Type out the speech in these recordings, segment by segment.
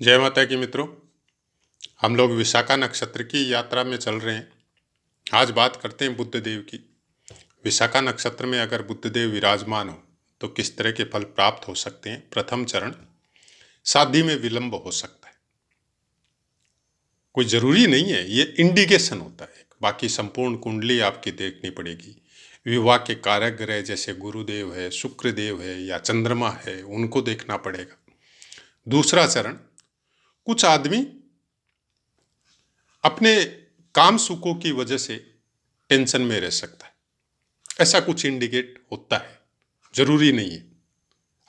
जय माता की मित्रों। हम लोग विशाखा नक्षत्र की यात्रा में चल रहे हैं। आज बात करते हैं बुध देव की। विशाखा नक्षत्र में अगर बुध देव विराजमान हो तो किस तरह के फल प्राप्त हो सकते हैं। प्रथम चरण, शादी में विलंब हो सकता है। कोई जरूरी नहीं है, ये इंडिकेशन होता है। बाकी संपूर्ण कुंडली आपकी देखनी पड़ेगी। विवाह के कारक ग्रह जैसे गुरुदेव है, शुक्रदेव है या चंद्रमा है, उनको देखना पड़ेगा। दूसरा चरण, कुछ आदमी अपने काम सुखों की वजह से टेंशन में रह सकता है। ऐसा कुछ इंडिकेट होता है, जरूरी नहीं है।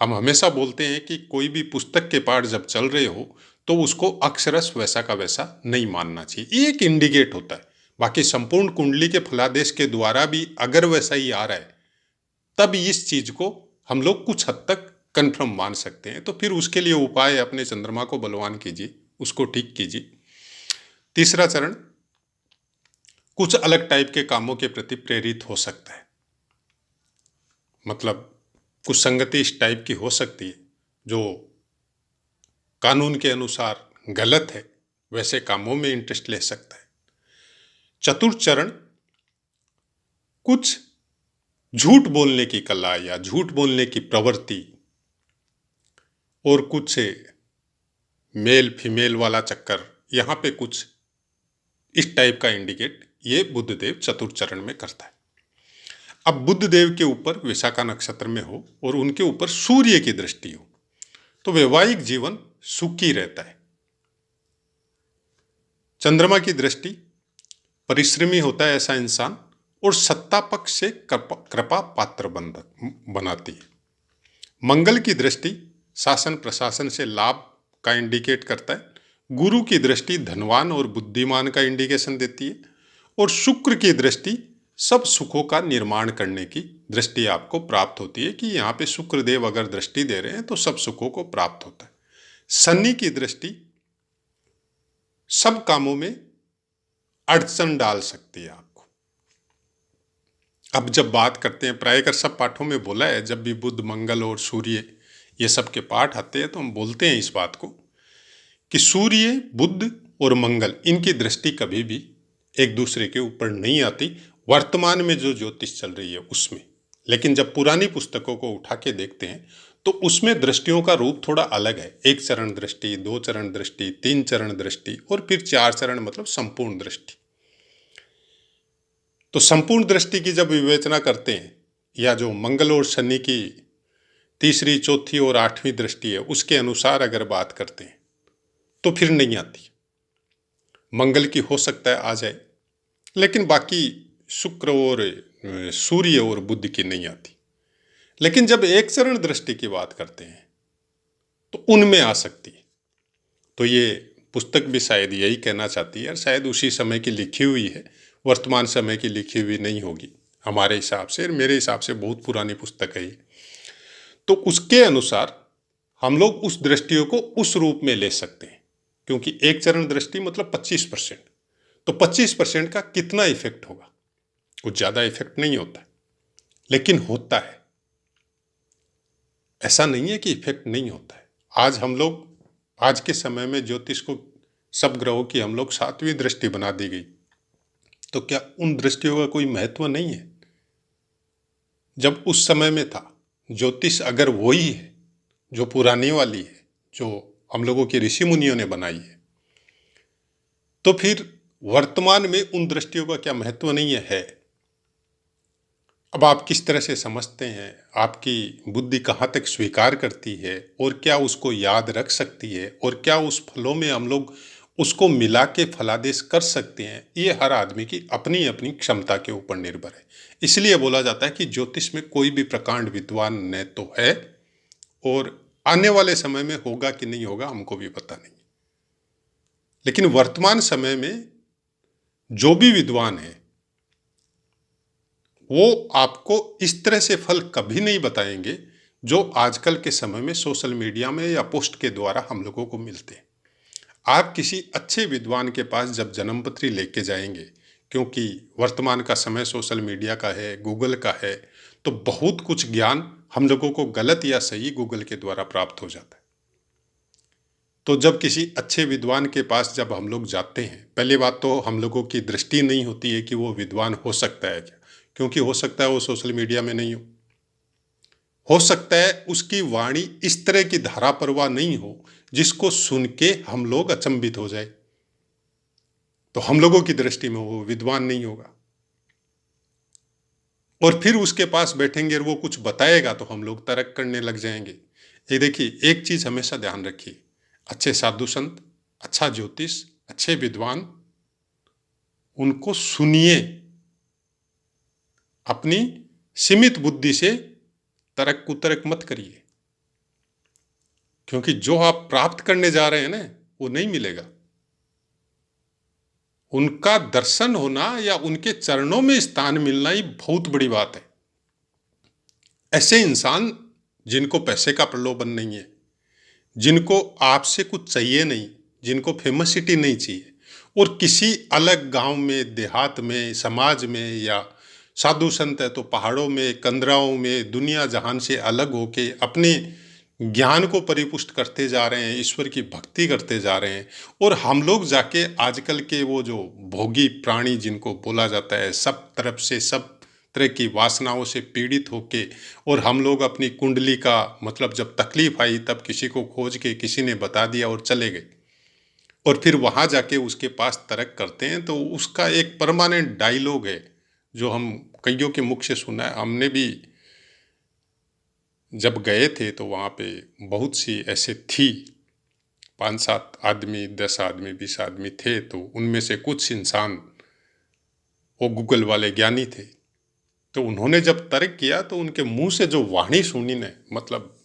हम हमेशा बोलते हैं कि कोई भी पुस्तक के पाठ जब चल रहे हो तो उसको अक्षरश वैसा का वैसा नहीं मानना चाहिए। ये एक इंडिकेट होता है। बाकी संपूर्ण कुंडली के फलादेश के द्वारा भी अगर वैसा ही आ रहा है तब इस चीज को हम लोग कुछ हद तक कंफर्म मान सकते हैं। तो फिर उसके लिए उपाय, अपने चंद्रमा को बलवान कीजिए, उसको ठीक कीजिए। तीसरा चरण, कुछ अलग टाइप के कामों के प्रति प्रेरित हो सकता है। मतलब कुछ संगति इस टाइप की हो सकती है जो कानून के अनुसार गलत है, वैसे कामों में इंटरेस्ट ले सकता है। चतुर्थ चरण, कुछ झूठ बोलने की कला या झूठ बोलने की प्रवृत्ति और कुछ मेल फीमेल वाला चक्कर, यहां पे कुछ इस टाइप का इंडिकेट ये बुध देव चतुर्थ चरण में करता है। अब बुध देव के ऊपर विशाखा नक्षत्र में हो और उनके ऊपर सूर्य की दृष्टि हो तो वैवाहिक जीवन सुखी रहता है। चंद्रमा की दृष्टि, परिश्रमी होता है ऐसा इंसान और सत्ता पक्ष से कृपा पात्र बनाती है। मंगल की दृष्टि शासन प्रशासन से लाभ का इंडिकेट करता है। गुरु की दृष्टि धनवान और बुद्धिमान का इंडिकेशन देती है और शुक्र की दृष्टि सब सुखों का निर्माण करने की दृष्टि आपको प्राप्त होती है कि यहाँ पे शुक्रदेव अगर दृष्टि दे रहे हैं तो सब सुखों को प्राप्त होता है। शनि की दृष्टि सब कामों में अड़चन डाल सकती है आपको। अब जब बात करते हैं, प्रायकर सब पाठों में बोला है, जब भी बुध मंगल और सूर्य ये सब के पाठ आते हैं तो हम बोलते हैं इस बात को कि सूर्य, बुध और मंगल, इनकी दृष्टि कभी भी एक दूसरे के ऊपर नहीं आती वर्तमान में जो ज्योतिष चल रही है उसमें। लेकिन जब पुरानी पुस्तकों को उठा के देखते हैं तो उसमें दृष्टियों का रूप थोड़ा अलग है। 1 चरण दृष्टि, 2 चरण दृष्टि, 3 चरण दृष्टि और फिर 4 चरण, मतलब संपूर्ण दृष्टि। तो संपूर्ण दृष्टि की जब विवेचना करते हैं या जो मंगल और शनि की तीसरी, चौथी और 8वीं दृष्टि है उसके अनुसार अगर बात करते हैं तो फिर नहीं आती। मंगल की हो सकता है आ जाए, लेकिन बाकी शुक्र और सूर्य और बुध की नहीं आती। लेकिन जब 1 चरण दृष्टि की बात करते हैं तो उनमें आ सकती है। तो ये पुस्तक भी शायद यही कहना चाहती है और शायद उसी समय की लिखी हुई है, वर्तमान समय की लिखी हुई नहीं होगी हमारे हिसाब से। मेरे हिसाब से बहुत पुरानी पुस्तक है ये। तो उसके अनुसार हम लोग उस दृष्टियों को उस रूप में ले सकते हैं, क्योंकि 1 चरण दृष्टि मतलब 25%। तो 25% का कितना इफेक्ट होगा? कुछ ज्यादा इफेक्ट नहीं होता है, लेकिन होता है। ऐसा नहीं है कि इफेक्ट नहीं होता है। आज हम लोग, आज के समय में ज्योतिष को सब ग्रहों की हम लोग 7वीं दृष्टि बना दी गई, तो क्या उन दृष्टियों का कोई महत्व नहीं है? जब उस समय में था, ज्योतिष अगर वही है जो पुरानी वाली है, जो हम लोगों के ऋषि मुनियों ने बनाई है, तो फिर वर्तमान में उन दृष्टियों का क्या महत्व नहीं है? अब आप किस तरह से समझते हैं, आपकी बुद्धि कहाँ तक स्वीकार करती है और क्या उसको याद रख सकती है और क्या उस फलों में हम लोग उसको मिला के फलादेश कर सकते हैं, ये हर आदमी की अपनी अपनी क्षमता के ऊपर निर्भर है। इसलिए बोला जाता है कि ज्योतिष में कोई भी प्रकांड विद्वान न तो है और आने वाले समय में होगा कि नहीं होगा हमको भी पता नहीं। लेकिन वर्तमान समय में जो भी विद्वान है वो आपको इस तरह से फल कभी नहीं बताएंगे जो आजकल के समय में सोशल मीडिया में या पोस्ट के द्वारा हम लोगों को मिलते हैं। आप किसी अच्छे विद्वान के पास जब जन्मपत्री लेके जाएंगे, क्योंकि वर्तमान का समय सोशल मीडिया का है, गूगल का है, तो बहुत कुछ ज्ञान हम लोगों को गलत या सही गूगल के द्वारा प्राप्त हो जाता है। तो जब किसी अच्छे विद्वान के पास जब हम लोग जाते हैं, पहली बात तो हम लोगों की दृष्टि नहीं होती है कि वो विद्वान हो सकता है क्या, क्योंकि हो सकता है वो सोशल मीडिया में नहीं हो सकता है उसकी वाणी इस तरह की धारा प्रवाह नहीं हो जिसको सुन के हम लोग अचंभित हो जाए, तो हम लोगों की दृष्टि में वो विद्वान नहीं होगा। और फिर उसके पास बैठेंगे और वो कुछ बताएगा तो हम लोग तर्क करने लग जाएंगे। ये देखिए, एक चीज हमेशा ध्यान रखिए, अच्छे साधु संत, अच्छा ज्योतिष, अच्छे विद्वान, उनको सुनिए, अपनी सीमित बुद्धि से तर्क कुतर्क मत करिए, क्योंकि जो आप प्राप्त करने जा रहे हैं ना वो नहीं मिलेगा। उनका दर्शन होना या उनके चरणों में स्थान मिलना ही बहुत बड़ी बात है। ऐसे इंसान जिनको पैसे का प्रलोभन नहीं है, जिनको आपसे कुछ चाहिए नहीं, जिनको फेमसिटी नहीं चाहिए, और किसी अलग गांव में, देहात में, समाज में, या साधु संत है तो पहाड़ों में, कंदराओं में, दुनिया जहान से अलग होके अपने ज्ञान को परिपुष्ट करते जा रहे हैं, ईश्वर की भक्ति करते जा रहे हैं। और हम लोग जाके आजकल के वो जो भोगी प्राणी जिनको बोला जाता है, सब तरफ से सब तरह की वासनाओं से पीड़ित होके, और हम लोग अपनी कुंडली का मतलब जब तकलीफ आई तब किसी को खोज के किसी ने बता दिया और चले गए, और फिर वहाँ जाके उसके पास तर्क करते हैं, तो उसका एक परमानेंट डायलॉग है जो हम कईयों के मुख से सुना है। हमने भी जब गए थे तो वहाँ पे बहुत सी ऐसे थी, 5-7 आदमी, 10 आदमी, 20 आदमी थे, तो उनमें से कुछ इंसान वो गूगल वाले ज्ञानी थे, तो उन्होंने जब तर्क किया तो उनके मुंह से जो वाणी सुनी ने, मतलब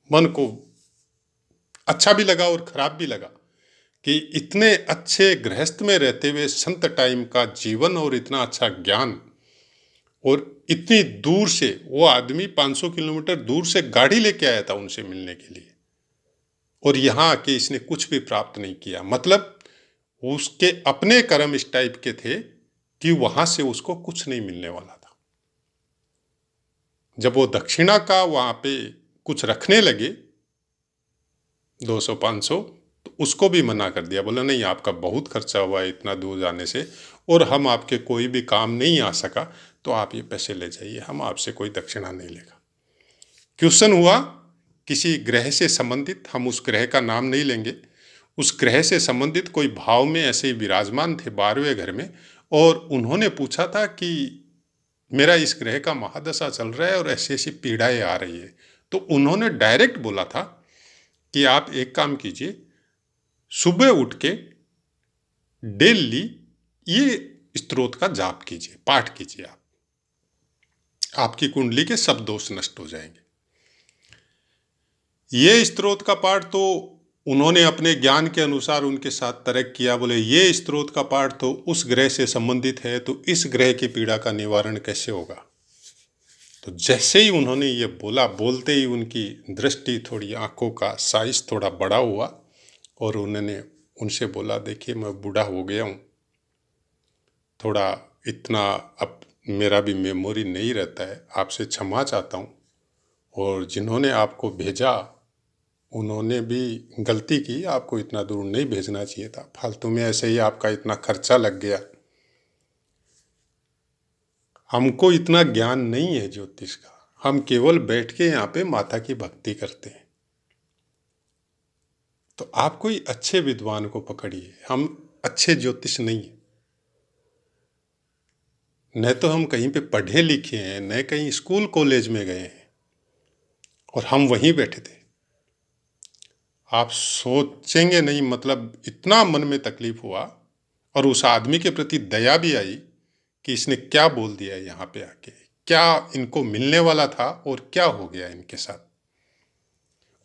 मन को अच्छा भी लगा और खराब भी लगा कि इतने अच्छे गृहस्थ में रहते हुए संत टाइम का जीवन और इतना अच्छा ज्ञान, और इतनी दूर से वो आदमी 500 किलोमीटर दूर से गाड़ी लेके आया था उनसे मिलने के लिए, और यहाँ आके इसने कुछ भी प्राप्त नहीं किया। मतलब उसके अपने कर्म इस टाइप के थे कि वहां से उसको कुछ नहीं मिलने वाला था। जब वो दक्षिणा का वहां पे कुछ रखने लगे 200-500, तो उसको भी मना कर दिया, बोला नहीं आपका बहुत खर्चा हुआ है इतना दूर जाने से, और हम आपके कोई भी काम नहीं आ सका, तो आप ये पैसे ले जाइए, हम आपसे कोई दक्षिणा नहीं लेगा। क्वेश्चन हुआ किसी ग्रह से संबंधित, हम उस ग्रह का नाम नहीं लेंगे, उस ग्रह से संबंधित कोई भाव में ऐसे ही विराजमान थे 12वें घर में, और उन्होंने पूछा था कि मेरा इस ग्रह का महादशा चल रहा है और ऐसी ऐसी पीड़ाएं आ रही है। तो उन्होंने डायरेक्ट बोला था कि आप एक काम कीजिए, सुबह उठ के डेली ये स्तोत्र का जाप कीजिए, पाठ कीजिए, आपकी कुंडली के सब दोष नष्ट हो जाएंगे। ये स्तोत्र का पाठ तो उन्होंने अपने ज्ञान के अनुसार उनके साथ तर्क किया, बोले ये स्तोत्र का पाठ तो उस ग्रह से संबंधित है, तो इस ग्रह की पीड़ा का निवारण कैसे होगा। तो जैसे ही उन्होंने ये बोला, बोलते ही उनकी दृष्टि थोड़ी, आंखों का साइज थोड़ा बड़ा हुआ, और उन्होंने उनसे बोला देखिए मैं बूढ़ा हो गया हूँ, थोड़ा इतना अब मेरा भी मेमोरी नहीं रहता है, आपसे क्षमा चाहता हूँ, और जिन्होंने आपको भेजा उन्होंने भी गलती की, आपको इतना दूर नहीं भेजना चाहिए था, फालतू में ऐसे ही आपका इतना खर्चा लग गया। हमको इतना ज्ञान नहीं है ज्योतिष का, हम केवल बैठ के यहाँ पे माता की भक्ति करते हैं। तो आप कोई अच्छे विद्वान को पकड़िए, हम अच्छे ज्योतिष नहीं है, न तो हम कहीं पे पढ़े लिखे हैं, न कहीं स्कूल कॉलेज में गए हैं, और हम वहीं बैठे थे। आप सोचेंगे नहीं, मतलब इतना मन में तकलीफ हुआ, और उस आदमी के प्रति दया भी आई कि इसने क्या बोल दिया यहाँ पे आके, क्या इनको मिलने वाला था और क्या हो गया इनके साथ।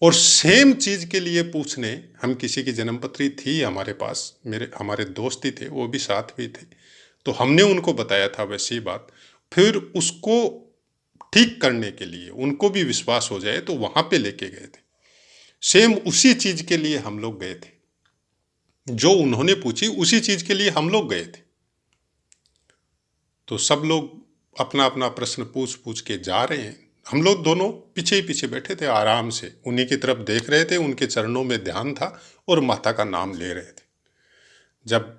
और सेम चीज के लिए पूछने, हम किसी की जन्मपत्री थी हमारे पास, हमारे दोस्त ही थे, वो भी साथ भी थे, तो हमने उनको बताया था वैसी बात, फिर उसको ठीक करने के लिए, उनको भी विश्वास हो जाए, तो वहां पे लेके गए थे। सेम उसी चीज के लिए हम लोग गए थे, जो उन्होंने पूछी उसी चीज के लिए हम लोग गए थे। तो सब लोग अपना अपना प्रश्न पूछ पूछ के जा रहे हैं, हम लोग दोनों पीछे ही पीछे बैठे थे, आराम से उन्हीं की तरफ देख रहे थे, उनके चरणों में ध्यान था और माता का नाम ले रहे थे। जब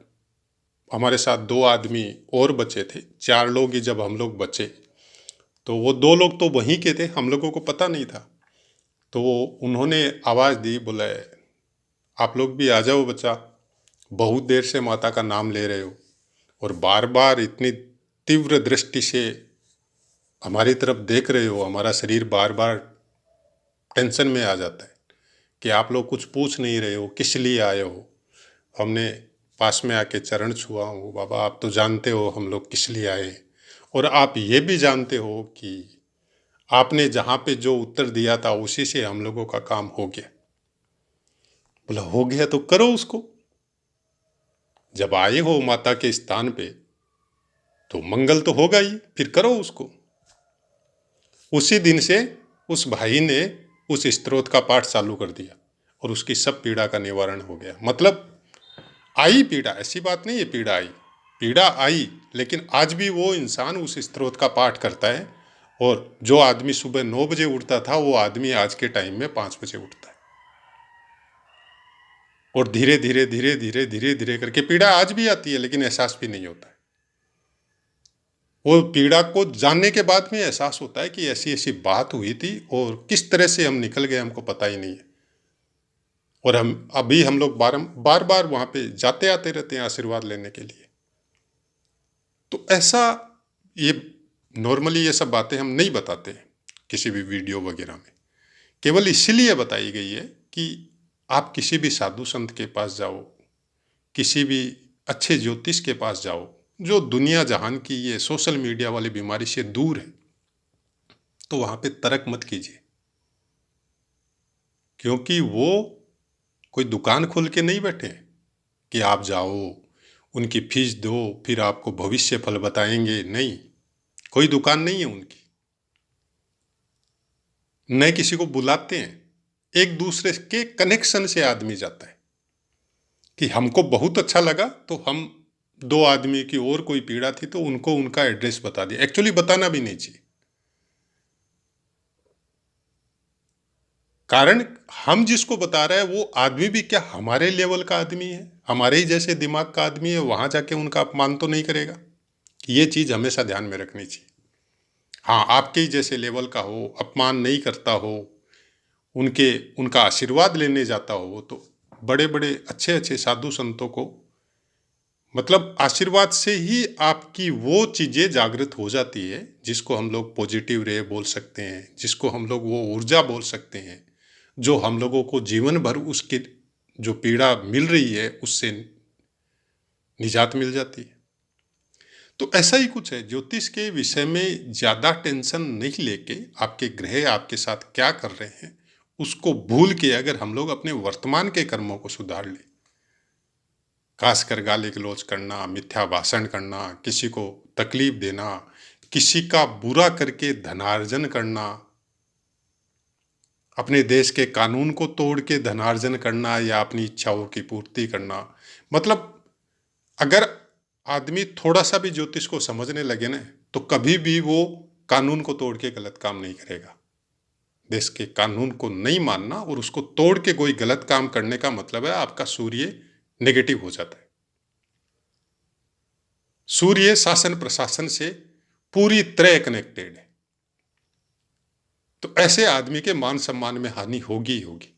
हमारे साथ 2 आदमी और बचे थे, 4 लोग ही जब हम लोग बचे, तो वो 2 लोग तो वहीं के थे, हम लोगों को पता नहीं था। तो उन्होंने आवाज़ दी, बोले आप लोग भी आ जाओ बच्चा, बहुत देर से माता का नाम ले रहे हो और बार बार इतनी तीव्र दृष्टि से हमारी तरफ देख रहे हो, हमारा शरीर बार बार टेंशन में आ जाता है कि आप लोग कुछ पूछ नहीं रहे हो, किस लिए आए हो। हमने पास में आके चरण छुआ हूँ, बाबा आप तो जानते हो हम लोग किस लिए आए, और आप ये भी जानते हो कि आपने जहाँ पे जो उत्तर दिया था उसी से हम लोगों का काम हो गया। बोला हो गया तो करो उसको, जब आए हो माता के स्थान पे तो मंगल तो होगा ही, फिर करो उसको। उसी दिन से उस भाई ने उस स्तोत्र का पाठ चालू कर दिया और उसकी सब पीड़ा का निवारण हो गया। मतलब आई पीड़ा, ऐसी बात नहीं है पीड़ा आई, पीड़ा आई, लेकिन आज भी वो इंसान उस स्तोत्र का पाठ करता है। और जो आदमी सुबह 9 बजे उठता था वो आदमी आज के टाइम में 5 बजे उठता है। और धीरे धीरे धीरे धीरे धीरे धीरे करके पीड़ा आज भी आती है, लेकिन एहसास भी नहीं होता है। वो पीड़ा को जानने के बाद में एहसास होता है कि ऐसी ऐसी बात हुई थी और किस तरह से हम निकल गए हमको पता ही नहीं है। और हम लोग बार बार वहाँ पे जाते आते रहते हैं आशीर्वाद लेने के लिए। तो ऐसा, ये नॉर्मली ये सब बातें हम नहीं बताते हैं किसी भी वीडियो वगैरह में, केवल इसीलिए बताई गई है कि आप किसी भी साधु संत के पास जाओ, किसी भी अच्छे ज्योतिष के पास जाओ जो दुनिया जहान की ये सोशल मीडिया वाली बीमारी से दूर है, तो वहाँ पे तर्क मत कीजिए, क्योंकि वो कोई दुकान खोल के नहीं बैठे कि आप जाओ उनकी फीस दो फिर आपको भविष्य फल बताएंगे। नहीं, कोई दुकान नहीं है उनकी। न किसी को बुलाते हैं, एक दूसरे के कनेक्शन से आदमी जाता है कि हमको बहुत अच्छा लगा तो हम 2 आदमी की और कोई पीड़ा थी तो उनको उनका एड्रेस बता दिया। एक्चुअली बताना भी नहीं चाहिए, कारण हम जिसको बता रहे हैं वो आदमी भी क्या हमारे लेवल का आदमी है, हमारे ही जैसे दिमाग का आदमी है, वहां जाके उनका अपमान तो नहीं करेगा। ये चीज हमेशा ध्यान में रखनी चाहिए। हाँ, आपके ही जैसे लेवल का हो, अपमान नहीं करता हो, उनका आशीर्वाद लेने जाता हो, तो बड़े बड़े अच्छे अच्छे साधु संतों को मतलब आशीर्वाद से ही आपकी वो चीज़ें जागृत हो जाती है जिसको हम लोग पॉजिटिव रे बोल सकते हैं, जिसको हम लोग वो ऊर्जा बोल सकते हैं, जो हम लोगों को जीवन भर उसकी जो पीड़ा मिल रही है उससे निजात मिल जाती है। तो ऐसा ही कुछ है, ज्योतिष के विषय में ज़्यादा टेंशन नहीं लेके आपके ग्रह आपके साथ क्या कर रहे हैं उसको भूल के अगर हम लोग अपने वर्तमान के कर्मों को सुधार लें, खासकर गाली गलौज करना, मिथ्या भाषण करना, किसी को तकलीफ देना, किसी का बुरा करके धनार्जन करना, अपने देश के कानून को तोड़ के धनार्जन करना या अपनी इच्छाओं की पूर्ति करना, मतलब अगर आदमी थोड़ा सा भी ज्योतिष को समझने लगे ना तो कभी भी वो कानून को तोड़ के गलत काम नहीं करेगा। देश के कानून को नहीं मानना और उसको तोड़ के कोई गलत काम करने का मतलब है आपका सूर्य नेगेटिव हो जाता है। सूर्य शासन प्रशासन से पूरी तरह कनेक्टेड है, तो ऐसे आदमी के मान सम्मान में हानि होगी ही होगी।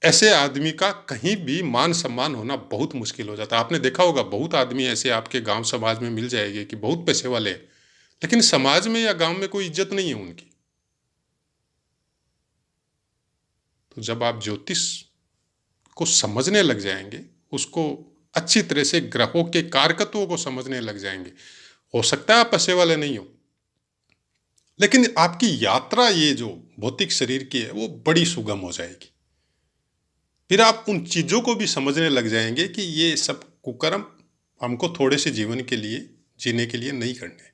ऐसे आदमी का कहीं भी मान सम्मान होना बहुत मुश्किल हो जाता है। आपने देखा होगा बहुत आदमी ऐसे आपके गांव समाज में मिल जाएंगे कि बहुत पैसे वाले हैं, लेकिन समाज में या गांव में कोई इज्जत नहीं है उनकी। तो जब आप ज्योतिष को समझने लग जाएंगे, उसको अच्छी तरह से ग्रहों के कारकत्वों को समझने लग जाएंगे, हो सकता है आप पैसे वाले नहीं हो, लेकिन आपकी यात्रा ये जो भौतिक शरीर की है वो बड़ी सुगम हो जाएगी। फिर आप उन चीज़ों को भी समझने लग जाएंगे कि ये सब कुकर्म हमको थोड़े से जीवन के लिए जीने के लिए नहीं करने।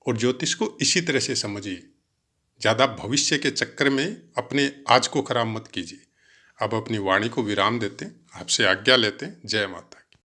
और ज्योतिष को इसी तरह से समझिए, ज़्यादा भविष्य के चक्कर में अपने आज को खराब मत कीजिए। अब अपनी वाणी को विराम देते हैं, आपसे आज्ञा लेते हैं। जय माता।